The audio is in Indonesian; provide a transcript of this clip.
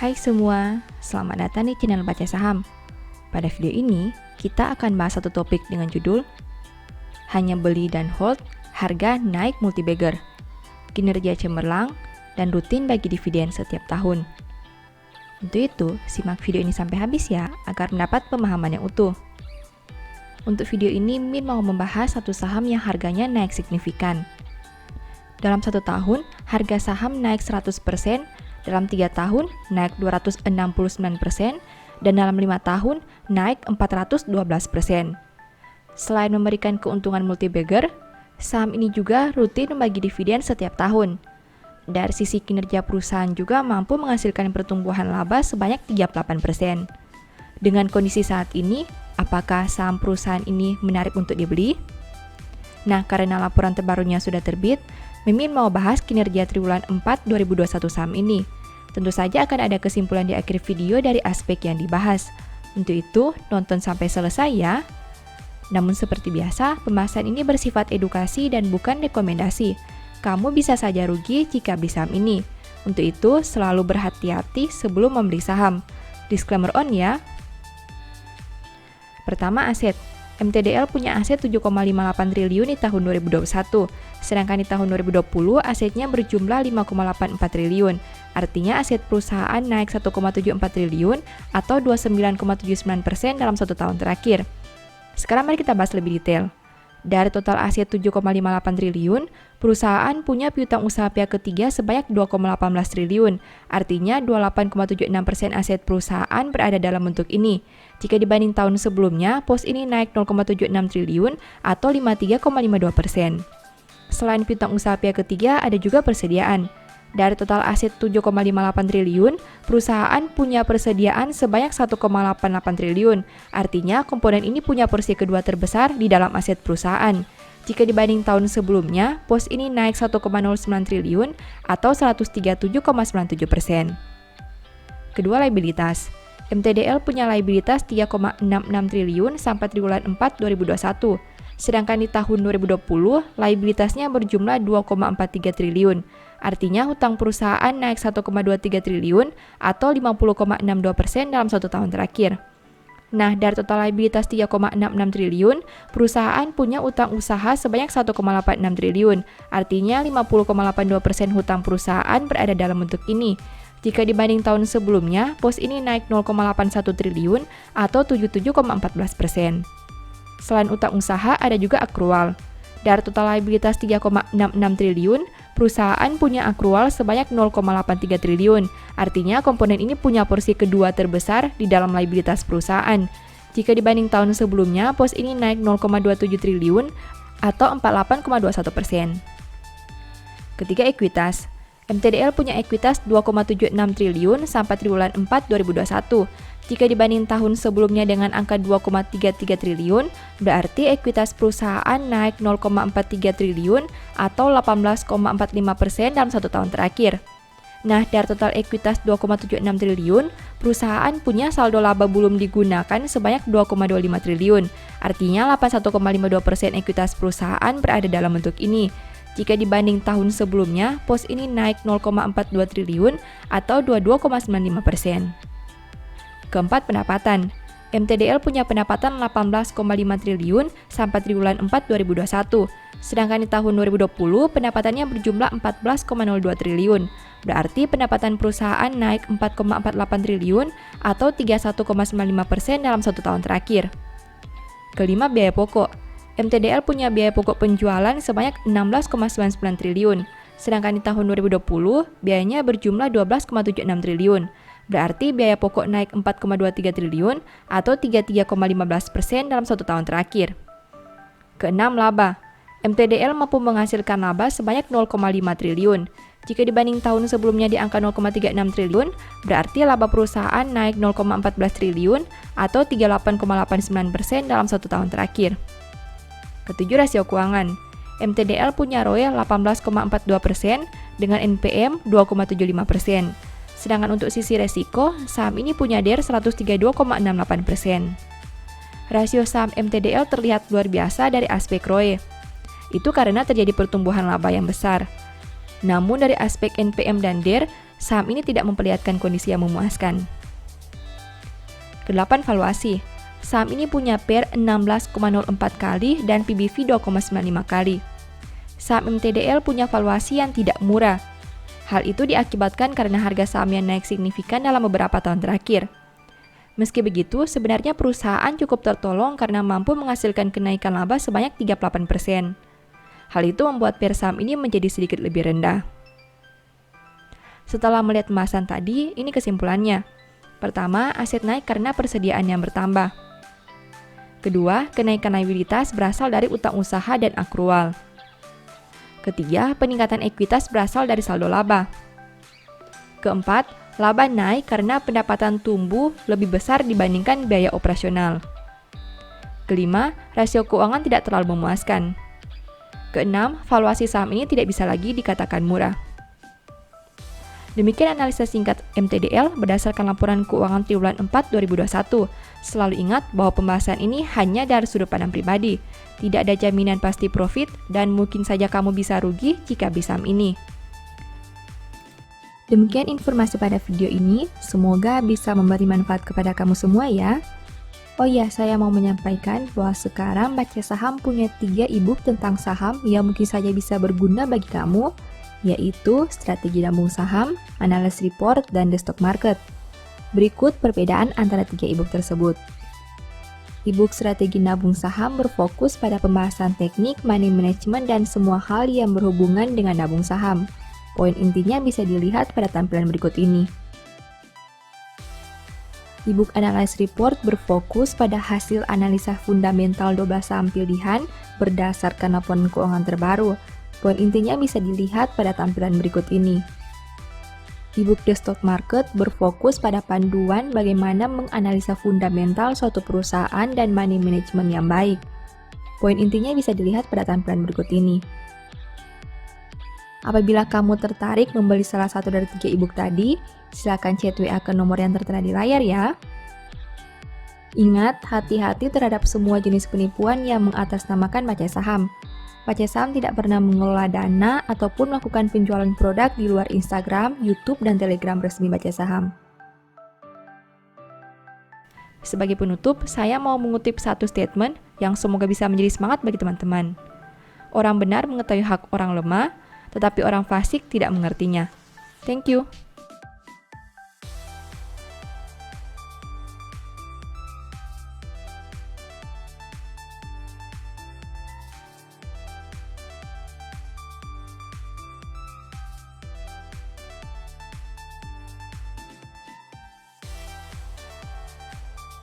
Hai semua, selamat datang di channel Baca Saham. Pada video ini, kita akan bahas satu topik dengan judul Hanya beli dan hold, harga naik multi-bagger, kinerja cemerlang, dan rutin bagi dividen setiap tahun. Untuk itu, simak video ini sampai habis ya, agar mendapat pemahaman yang utuh. Untuk video ini, Min mau membahas satu saham yang harganya naik signifikan. Dalam satu tahun, harga saham naik 100%, dalam 3 tahun naik 269%, dan dalam 5 tahun naik 412%. Selain memberikan keuntungan multi-bagger, saham ini juga rutin membagi dividen setiap tahun. Dari sisi kinerja perusahaan juga mampu menghasilkan pertumbuhan laba sebanyak 38%. Dengan kondisi saat ini, apakah saham perusahaan ini menarik untuk dibeli? Nah, karena laporan terbarunya sudah terbit, Mimin mau bahas kinerja triwulan 4 2021 saham ini. Tentu saja akan ada kesimpulan di akhir video dari aspek yang dibahas. Untuk itu, nonton sampai selesai ya. Namun seperti biasa, pembahasan ini bersifat edukasi dan bukan rekomendasi. Kamu bisa saja rugi jika beli saham ini. Untuk itu, selalu berhati-hati sebelum membeli saham. Disclaimer on ya. Pertama, aset. MTDL punya aset 7,58 triliun di tahun 2021, sedangkan di tahun 2020 asetnya berjumlah 5,84 triliun. Artinya aset perusahaan naik 1,74 triliun atau 29,79% dalam 1 tahun terakhir. Sekarang mari kita bahas lebih detail. Dari total aset 7,58 triliun, perusahaan punya piutang usaha pihak ketiga sebanyak 2,18 triliun. Artinya 28,76% aset perusahaan berada dalam bentuk ini. Jika dibanding tahun sebelumnya, pos ini naik 0,76 triliun atau 53,52%. Selain piutang usaha pihak ketiga, ada juga persediaan. Dari total aset 7,58 triliun, perusahaan punya persediaan sebanyak 1,88 triliun. Artinya, komponen ini punya porsi kedua terbesar di dalam aset perusahaan. Jika dibanding tahun sebelumnya, pos ini naik 1,09 triliun atau 137,97%. Kedua, liabilitas. MTDL punya liabilitas 3,66 triliun sampai triwulan 4 2021. Sedangkan di tahun 2020, liabilitasnya berjumlah 2,43 triliun. Artinya hutang perusahaan naik 1,23 triliun atau 50,62% dalam 1 tahun terakhir. Nah, dari total liabilitas 3,66 triliun, perusahaan punya utang usaha sebanyak 1,86 triliun. Artinya 50,82% hutang perusahaan berada dalam bentuk ini. Jika dibanding tahun sebelumnya, pos ini naik 0,81 triliun atau 77,14%. Selain utang usaha, ada juga akrual. Dari total liabilitas 3,66 triliun, perusahaan punya akrual sebanyak 0,83 triliun. Artinya komponen ini punya porsi kedua terbesar di dalam liabilitas perusahaan. Jika dibanding tahun sebelumnya, pos ini naik 0,27 triliun atau 48,21%. Ketiga, ekuitas. MTDL punya ekuitas 2,76 triliun sampai triwulan 4 2021. Jika dibanding tahun sebelumnya dengan angka 2,33 triliun, berarti ekuitas perusahaan naik 0,43 triliun atau 18,45% dalam 1 tahun terakhir. Nah, dari total ekuitas 2,76 triliun, perusahaan punya saldo laba belum digunakan sebanyak 2,25 triliun. Artinya 81,52% ekuitas perusahaan berada dalam bentuk ini. Jika dibanding tahun sebelumnya, pos ini naik 0,42 triliun atau 22,95%. Keempat, pendapatan. MTDL punya pendapatan 18,5 triliun sampai triwulan 4 2021. Sedangkan di tahun 2020, pendapatannya berjumlah 14,02 triliun. Berarti pendapatan perusahaan naik 4,48 triliun atau 31,95% dalam 1 tahun terakhir. Kelima, biaya pokok. MTDL punya biaya pokok penjualan sebanyak 16,99 triliun. Sedangkan di tahun 2020, biayanya berjumlah 12,76 triliun. Berarti biaya pokok naik 4,23 triliun atau 33,15% dalam 1 tahun terakhir. Keenam, laba. MTDL mampu menghasilkan laba sebanyak 0,5 triliun. Jika dibanding tahun sebelumnya di angka 0,36 triliun, berarti laba perusahaan naik 0,14 triliun atau 38,89% dalam 1 tahun terakhir. Ketujuh, rasio keuangan. MTDL punya ROE 18,42% dengan NPM 2,75%. Sedangkan untuk sisi resiko, saham ini punya DER 132,68%. Rasio saham MTDL terlihat luar biasa dari aspek ROE. Itu karena terjadi pertumbuhan laba yang besar. Namun dari aspek NPM dan DER, saham ini tidak memperlihatkan kondisi yang memuaskan. Kedelapan, valuasi. Saham ini punya PER 16,04 kali dan PBV 2,95 kali. Saham MTDL punya valuasi yang tidak murah. Hal itu diakibatkan karena harga saham yang naik signifikan dalam beberapa tahun terakhir. Meski begitu, sebenarnya perusahaan cukup tertolong karena mampu menghasilkan kenaikan laba sebanyak 38%. Hal itu membuat PER saham ini menjadi sedikit lebih rendah. Setelah melihat pembahasan tadi, ini kesimpulannya. Pertama, aset naik karena persediaan yang bertambah. Kedua, kenaikan likuiditas berasal dari utang usaha dan akrual. Ketiga, peningkatan ekuitas berasal dari saldo laba. Keempat, laba naik karena pendapatan tumbuh lebih besar dibandingkan biaya operasional. Kelima, rasio keuangan tidak terlalu memuaskan. Keenam, valuasi saham ini tidak bisa lagi dikatakan murah. Demikian analisa singkat MTDL berdasarkan laporan keuangan triwulan 4 2021. Selalu ingat bahwa pembahasan ini hanya dari sudut pandang pribadi. Tidak ada jaminan pasti profit dan mungkin saja kamu bisa rugi jika beli saham ini. Demikian informasi pada video ini, semoga bisa memberi manfaat kepada kamu semua ya. Oh ya, saya mau menyampaikan bahwa sekarang Baca Saham punya 3 e-book tentang saham yang mungkin saja bisa berguna bagi kamu, yaitu Strategi Nabung Saham, Analysis Report, dan The Stock Market. Berikut perbedaan antara 3 e-book tersebut. E-book Strategi Nabung Saham berfokus pada pembahasan teknik, money management, dan semua hal yang berhubungan dengan nabung saham. Poin intinya bisa dilihat pada tampilan berikut ini. E-book Analysis Report berfokus pada hasil analisa fundamental 12 saham pilihan berdasarkan laporan keuangan terbaru. Poin intinya bisa dilihat pada tampilan berikut ini. E-book The Stock Market berfokus pada panduan bagaimana menganalisa fundamental suatu perusahaan dan money management yang baik. Poin intinya bisa dilihat pada tampilan berikut ini. Apabila kamu tertarik membeli salah satu dari 3 e-book tadi, silakan chat WA ke nomor yang tertera di layar ya. Ingat, hati-hati terhadap semua jenis penipuan yang mengatasnamakan baca saham. Baca Saham tidak pernah mengelola dana ataupun melakukan penjualan produk di luar Instagram, YouTube, dan Telegram resmi Baca Saham. Sebagai penutup, saya mau mengutip satu statement yang semoga bisa menjadi semangat bagi teman-teman. Orang benar mengetahui hak orang lemah, tetapi orang fasik tidak mengertinya. Thank you.